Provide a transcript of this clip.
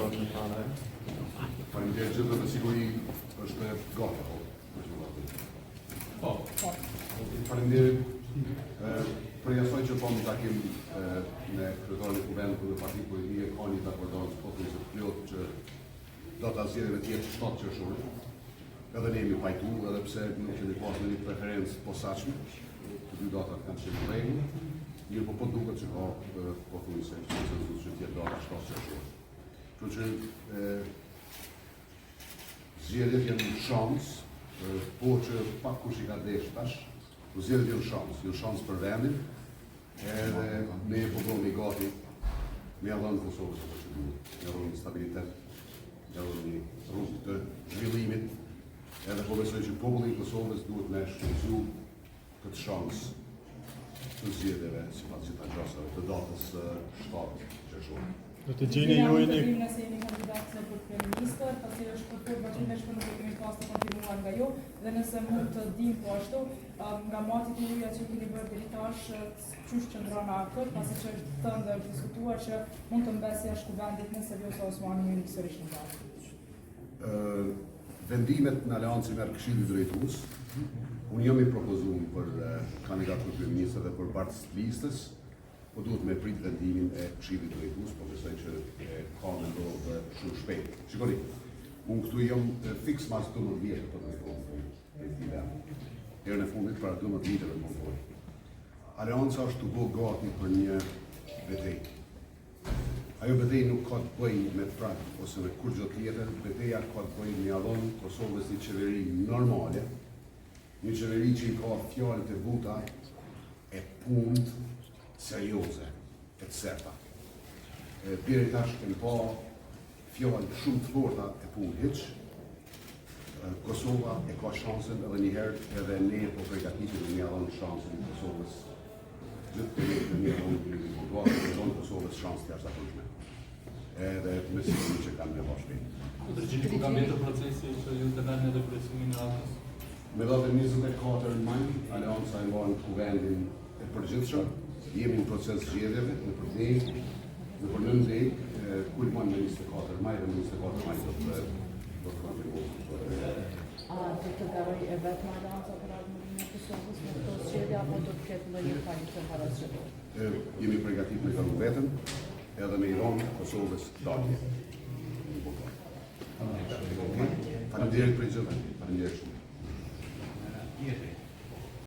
dot në tane. Faleminderit gjithë dhe siguri është gata. Po. Faleminderit. Për jasoj që po në takim me kryetarin e Kuvendit dhe Partisë Politike ka një dakordon pothuajse të plot që data zgjedhjeve të jetë 7 qershori. Edhe ne jemi pajtu, edhe pse nuk kemi pasur një preferencë posaçme, të dy datat kanë qenë në rregull, mirë po duket që ka pothuajse konsensus që të jetë data 7 qershori. Kështu që zgjedhjet janë një shansë, po që pak kush i ka desh tash, zgjedhjet janë shansë për vendin, edhe ne po bëhemi gati me avën Kosovës apo që duhet, me avën stabilitet, me avën një rrugë të zhvillimit, edhe po besoj që populli i Kosovës duhet me shfrytëzu këtë shansë të zgjedhjeve sipas gjitha gjasave të datës 7 qershor. Do të gjeni ju një nëse jeni kandidat për kryeministër, pasi është për vazhdimisht që nuk kemi pas të konfirmuar nga ju, dhe nëse mund të dim po ashtu, nga matit e juja që keni bërë deri tash, çush qëndron afër, pasi që është të ndërdiskutuar që mund të mbesë jashtë Kuvendit nëse Vjosa Osmani hyri sërish në Zati. Vendimet në aleancën e Këshillit Drejtues, unë jam i propozuar për kandidat për kryeministër dhe për partës të listës, po duhet me prit vendimin e Këshillit Drejtues, po besoj që ka me ndodhë shumë shpejt. Shikoni, unë këtu jam fiks mas 12 vjetë për të thonë e këtij vendi. Herën e fundit para 12 viteve më thonë. Aleanca është të bëjë gati për një betejë. Ajo betejë nuk ka të bëjë me prag ose me kurrë tjetër, betejja ka të bëjë me avon Kosovës një qeveri normale, një qeveri që i ka fjalët e buta e punët serioze, e të serta. Deri tash kemi pa fjalë shumë të forta e punë hiç. Kosova e ka shansën edhe njëherë edhe ne po përgatitet me avon shansën e Kosovës. Gjithë të një avon Kosovës shansë të jashtëzakonshme. Edhe me siguri që kanë nevojë shpejt. Do të gjeni ku ka mbetur procesi që ju të merrni edhe përsimin e radhës? Me datën 24 maj, Aleanca e mban Kuvendin e përgjithshëm. Jemi në proces zgjedhjeve në përdej, në për 9 kulmon me 24 maj dhe 24 maj do të konfirmohet. A do të garoj e vetëm Aleanca për ardhmërinë e Kosovës në këto zgjedhje apo do të ketë ndonjë koalicion parashiktuar? Jemi përgatitur me garu vetëm, edhe me Iran, Kosovës, dalje. Faleminderit për gjithë. Faleminderit shumë.